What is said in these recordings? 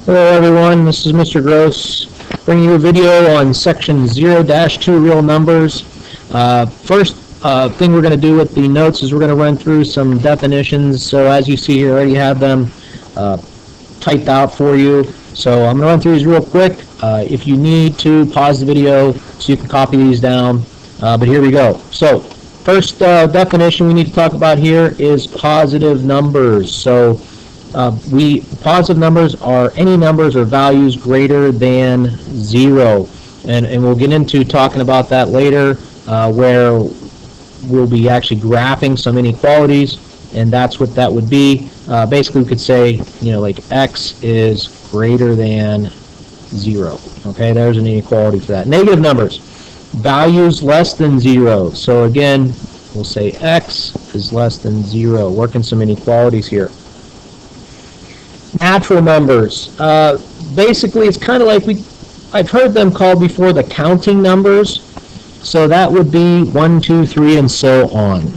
Hello everyone, this is Mr. Gross bringing you a video on section 0-2 real numbers. First thing we're going to do with the notes is we're going to run through some definitions. So as you see here, I already have them typed out for you. So I'm going to run through these real quick. If you need to, pause the video so you can copy these down. But here we go. So first definition we need to talk about here is positive numbers. So positive numbers are any numbers or values greater than 0, and we'll get into talking about that later, where we'll be actually graphing some inequalities, and that's what that would be. Basically, we could say, like x is greater than 0. Okay, there's an inequality for that. Negative numbers, values less than 0. So again, we'll say x is less than 0. Working some inequalities here. Natural numbers. Basically, it's kind of like I've heard them called before the counting numbers. So that would be 1, 2, 3, and so on.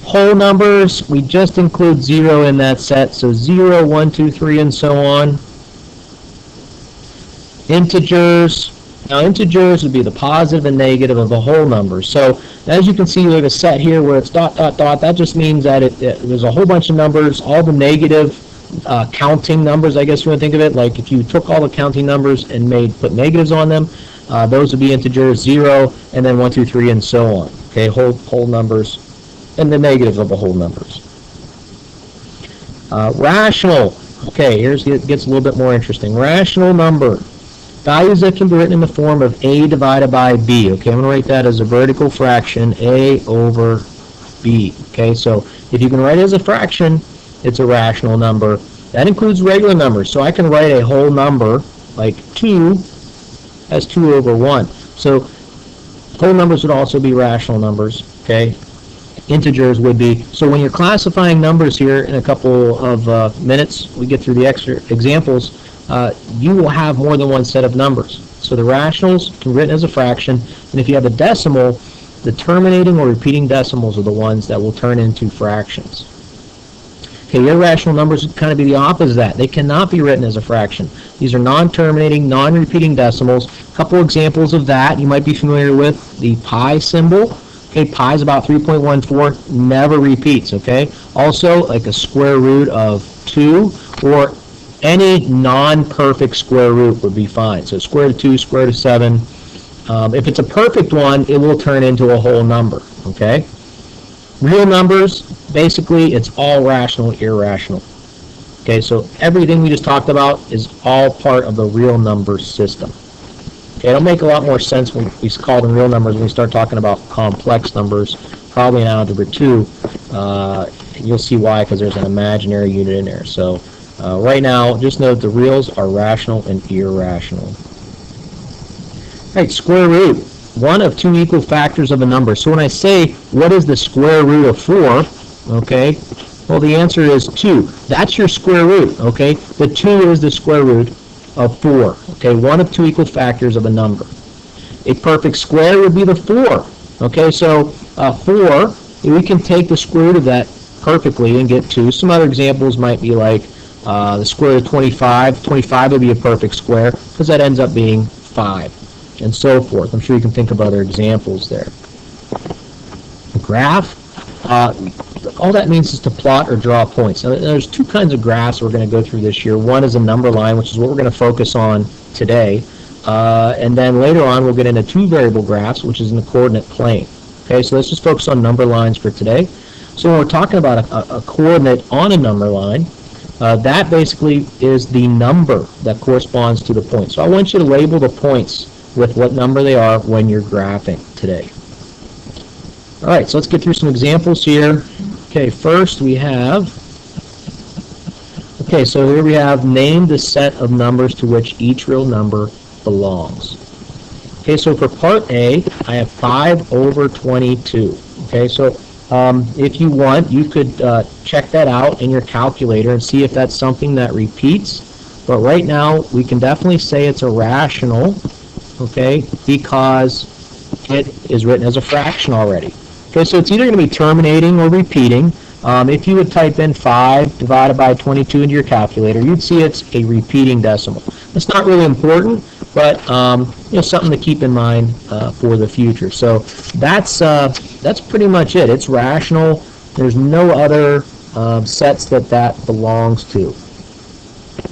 Whole numbers, we just include 0 in that set. So 0, 1, 2, 3, and so on. Integers. Now, integers would be the positive and negative of the whole number. So as you can see, we have a set here where it's dot, dot, dot. That just means that there's a whole bunch of numbers, all the negative counting numbers, I guess you want to think of it. Like if you took all the counting numbers and put negatives on them, those would be integers, 0, and then 1, 2, 3, and so on. Okay, whole numbers, and the negatives of the whole numbers. Rational. Okay, it gets a little bit more interesting. Rational number. Values that can be written in the form of a divided by b. Okay, I'm going to write that as a vertical fraction, a over b. Okay, so if you can write it as a fraction, it's a rational number. That includes regular numbers. So I can write a whole number like 2 as 2 over 1. So whole numbers would also be rational numbers. Okay, integers would be. So when you're classifying numbers here in a couple of minutes, we get through the extra examples, you will have more than one set of numbers. So the rationals can be written as a fraction, and if you have a decimal, the terminating or repeating decimals are the ones that will turn into fractions. Okay, irrational numbers would kind of be the opposite of that. They cannot be written as a fraction. These are non-terminating, non-repeating decimals. A couple examples of that you might be familiar with: the pi symbol. Okay, pi is about 3.14, never repeats. Okay, also like a square root of 2, or any non-perfect square root would be fine. So square root of 2, square root of 7. If it's a perfect one, it will turn into a whole number. Okay. Real numbers, basically, it's all rational, irrational. Okay, so everything we just talked about is all part of the real number system. Okay, it'll make a lot more sense when we call them real numbers when we start talking about complex numbers, probably in Algebra 2. You'll see why, because there's an imaginary unit in there. So right now, just note the reals are rational and irrational. All right, square root. One of two equal factors of a number. So when I say, what is the square root of 4, okay, well, the answer is 2. That's your square root, okay? The 2 is the square root of 4, okay? One of two equal factors of a number. A perfect square would be the 4, okay? So 4, we can take the square root of that perfectly and get 2. Some other examples might be like the square root of 25. 25 would be a perfect square because that ends up being 5. And so forth. I'm sure you can think of other examples there. Graph, all that means is to plot or draw points. Now, there's two kinds of graphs we're going to go through this year. One is a number line, which is what we're going to focus on today. And then later on, we'll get into two variable graphs, which is in the coordinate plane. Okay, so let's just focus on number lines for today. So when we're talking about a coordinate on a number line, that basically is the number that corresponds to the point. So I want you to label the points with what number they are when you're graphing today. All right, so let's get through some examples here. Okay, first we have, so here we have name the set of numbers to which each real number belongs. Okay, so for part A, I have 5 over 22. Okay, so if you want, you could check that out in your calculator and see if that's something that repeats. But right now, we can definitely say it's a rational, okay, because it is written as a fraction already. Okay, so it's either going to be terminating or repeating. If you would type in 5 divided by 22 into your calculator, you'd see it's a repeating decimal. It's not really important, but something to keep in mind for the future. So that's pretty much it. It's rational. There's no other sets that belongs to.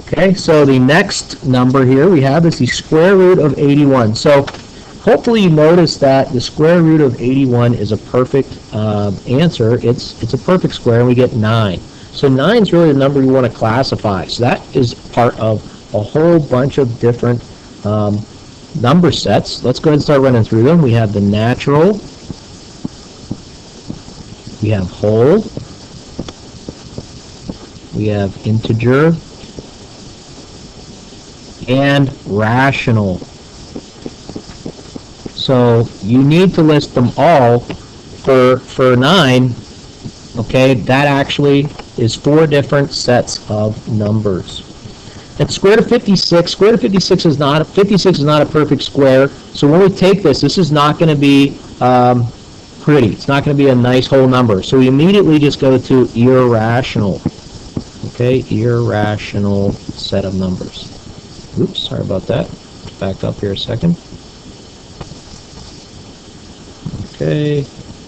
Okay, so the next number here we have is the square root of 81. So hopefully you notice that the square root of 81 is a perfect answer. It's a perfect square, and we get 9. So 9 is really the number you want to classify. So that is part of a whole bunch of different number sets. Let's go ahead and start running through them. We have the natural, we have whole, we have integer, and rational. So you need to list them all for 9. Okay, that actually is 4 different sets of numbers. And square root of 56, square root of 56 is not a perfect square. So when we take this is not going to be pretty. It's not going to be a nice whole number. So we immediately just go to irrational. Okay, irrational set of numbers. Oops, sorry about that. Back up here a second. Okay,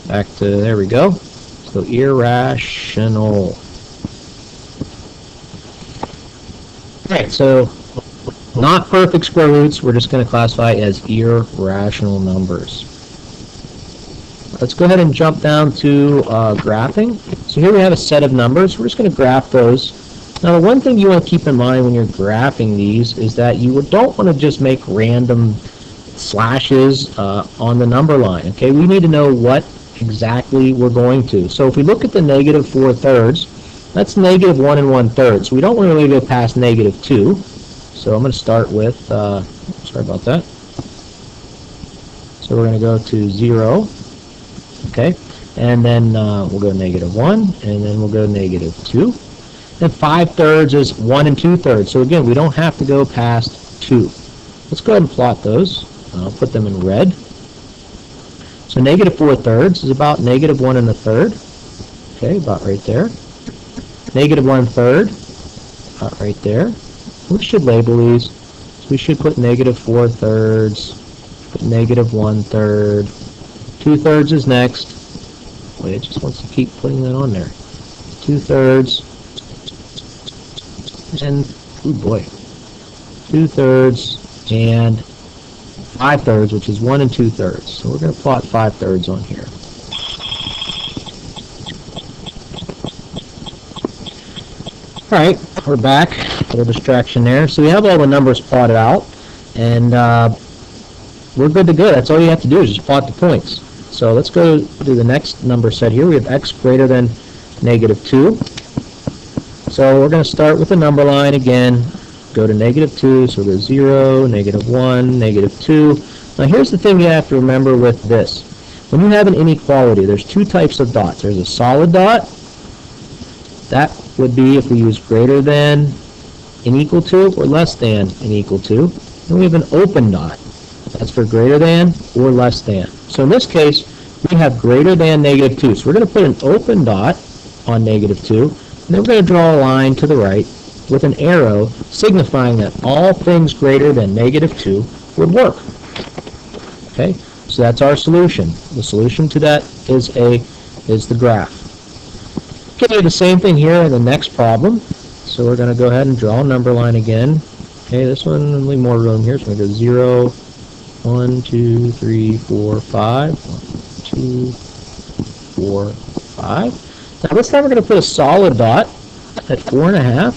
back to, there we go. So irrational. Alright, so not perfect square roots, we're just going to classify as irrational numbers. Let's go ahead and jump down to graphing. So here we have a set of numbers. We're just going to graph those. Now the one thing you want to keep in mind when you're graphing these is that you don't want to just make random slashes on the number line. Okay, we need to know what exactly we're going to. So if we look at the negative 4/3, that's negative 1 1/3. So we don't want to really go past negative 2. So I'm going to start with, sorry about that. So we're going to go to 0. Okay, and then we'll go negative 1, and then we'll go negative 2. And 5/3 is 1 2/3. So again, we don't have to go past 2. Let's go ahead and plot those. I'll put them in red. So negative 4/3 is about negative 1 1/3. Okay, about right there. Negative 1/3, about right there. We should label these. So we should put negative 4/3, put negative 1/3. 2/3 is next. Wait, it just wants to keep putting that on there. 2/3. And, oh boy, 2/3 and 5/3, which is 1 2/3. So we're going to plot 5/3 on here. Alright, we're back. A little distraction there. So we have all the numbers plotted out, and we're good to go. That's all you have to do is just plot the points. So let's go to the next number set here. We have x greater than negative 2. So we're going to start with the number line again, go to negative 2, so we'll go 0, negative 1, negative 2. Now here's the thing you have to remember with this. When you have an inequality, there's 2 types of dots. There's a solid dot. That would be if we use greater than and equal to or less than and equal to. And we have an open dot. That's for greater than or less than. So in this case, we have greater than negative 2. So we're going to put an open dot on negative 2. And then we're going to draw a line to the right with an arrow signifying that all things greater than negative 2 would work. Okay, so that's our solution. The solution to that is the graph. Okay, the same thing here in the next problem. So we're going to go ahead and draw a number line again. Okay, this one, a little more room here. So we're going to go 0, 1, 2, 3, 4, 5. 1, 2, 4, 5. Now this time we're going to put a solid dot at 4.5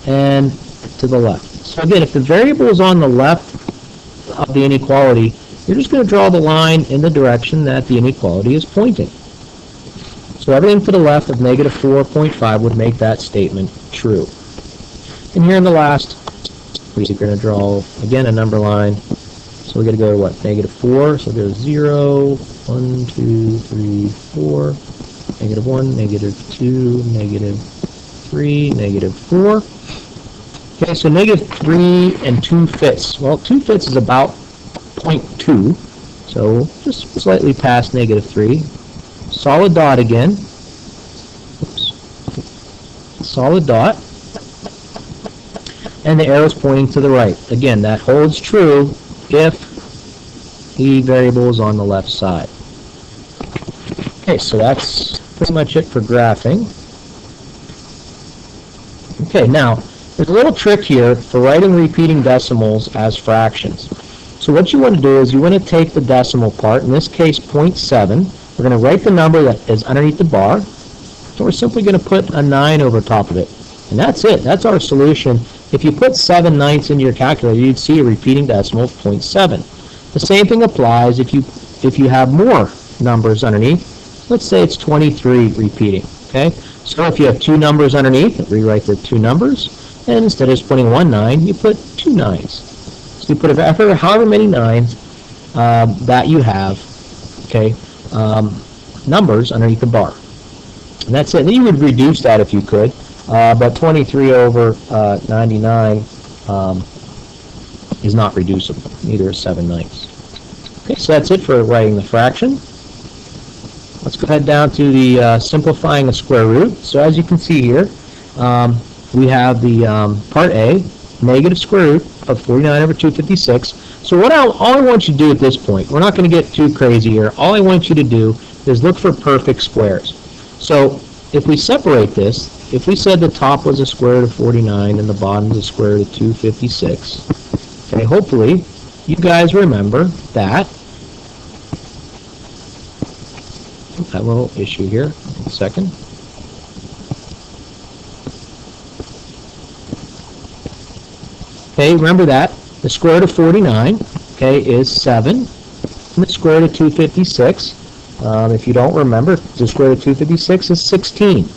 and to the left. So again, if the variable is on the left of the inequality, you're just going to draw the line in the direction that the inequality is pointing. So everything to the left of negative 4.5 would make that statement true. And here in the last, we're going to draw, again, a number line. So we're going to go to what? Negative 4. So there's 0, 1, 2, 3, 4, negative 1, negative 2, negative 3, negative 4. Okay, so negative 3 and 2/5. Well, 2/5 is about 0.2, so just slightly past negative 3. solid dot again. Oops. Solid dot. And the arrow's pointing to the right. Again, that holds true if the variable is on the left side. Okay, so that's pretty much it for graphing. Okay, now, there's a little trick here for writing repeating decimals as fractions. So what you want to do is you want to take the decimal part, in this case 0.7. We're going to write the number that is underneath the bar. So we're simply going to put a 9 over top of it. And that's it. That's our solution. If you put 7/9 into your calculator, you'd see a repeating decimal of 0.7. The same thing applies if you have more numbers underneath. Let's say it's 23 repeating. Okay? So if you have two numbers underneath, rewrite the two numbers, and instead of just putting 1 9, you put 2 9s. So you put however many 9s that you have, okay, numbers underneath the bar. And that's it. And then you would reduce that if you could, but 23 over 99 is not reducible. Neither is 7/9. Okay, so that's it for writing the fraction. Let's go ahead down to the simplifying a square root. So as you can see here, we have the part A, negative square root of 49 over 256. So all I want you to do at this point, we're not going to get too crazy here. All I want you to do is look for perfect squares. So if we separate this, if we said the top was a square root of 49 and the bottom is a square root of 256, okay, hopefully you guys remember that. That little issue here. 1 second. Okay, remember that. The square root of 49, okay, is 7. And the square root of 256, if you don't remember, the square root of 256 is 16.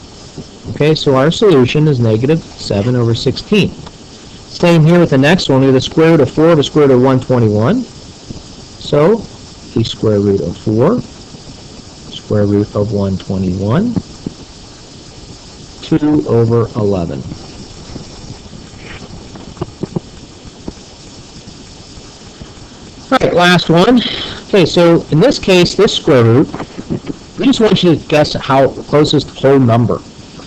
Okay, so our solution is negative 7 over 16. Same here with the next one. We have the square root of 4 over square root of 121. So, the square root of 4, square root of 121, 2 over 11. All right, last one. Okay, so in this case, this square root, we just want you to guess how closest whole number.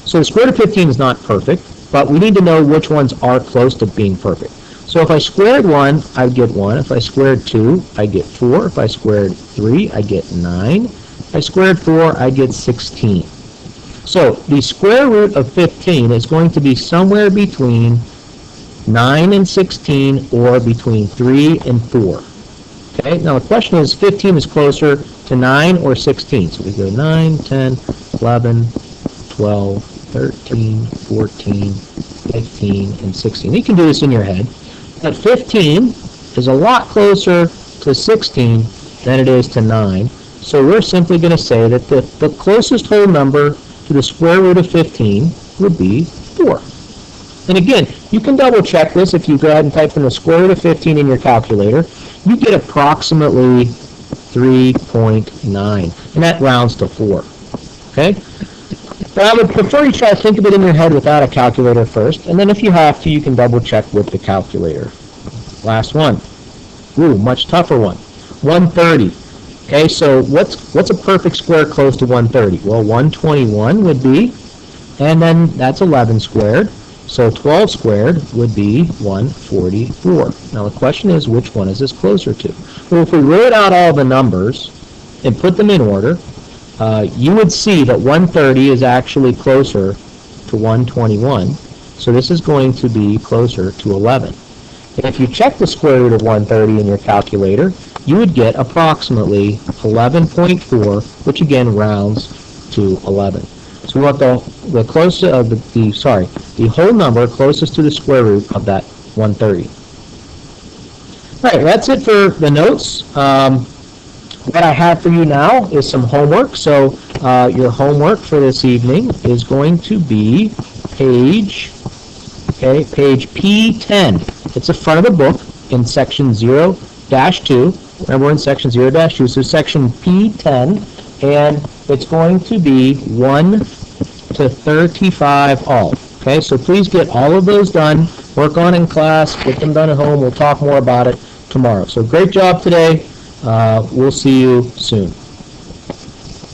So the square root of 15 is not perfect, but we need to know which ones are close to being perfect. So if I squared 1, I'd get 1. If I squared 2, I'd get 4. If I squared 3, I'd get 9. If I squared 4, I'd get 16. So the square root of 15 is going to be somewhere between 9 and 16 or between 3 and 4. Okay, now the question is 15 is closer to 9 or 16. So we go 9, 10, 11, 12, 13, 14, 15, and 16. You can do this in your head. But 15 is a lot closer to 16 than it is to 9. So we're simply going to say that the closest whole number to the square root of 15 would be 4. And again, you can double check this if you go ahead and type in the square root of 15 in your calculator. You get approximately 3.9, and that rounds to 4. Okay? But I would prefer you try to think of it in your head without a calculator first, and then if you have to, you can double check with the calculator. Last one. Ooh, much tougher one. 130. Okay, so what's a perfect square close to 130? Well, 121 would be, and then that's 11 squared. So 12 squared would be 144. Now the question is, which one is this closer to? Well, if we wrote out all the numbers and put them in order, you would see that 130 is actually closer to 121. So this is going to be closer to 11. And if you check the square root of 130 in your calculator, you would get approximately 11.4, which again rounds to 11. So we want the whole number closest to the square root of that 130. All right, that's it for the notes. What I have for you now is some homework. So your homework for this evening is going to be page P10. It's the front of the book in section 0-2. Remember, we're in section 0-2, so section P10, and it's going to be 1 to 35 all. Okay, so please get all of those done. Work on in class, get them done at home. We'll talk more about it tomorrow. So great job today. We'll see you soon.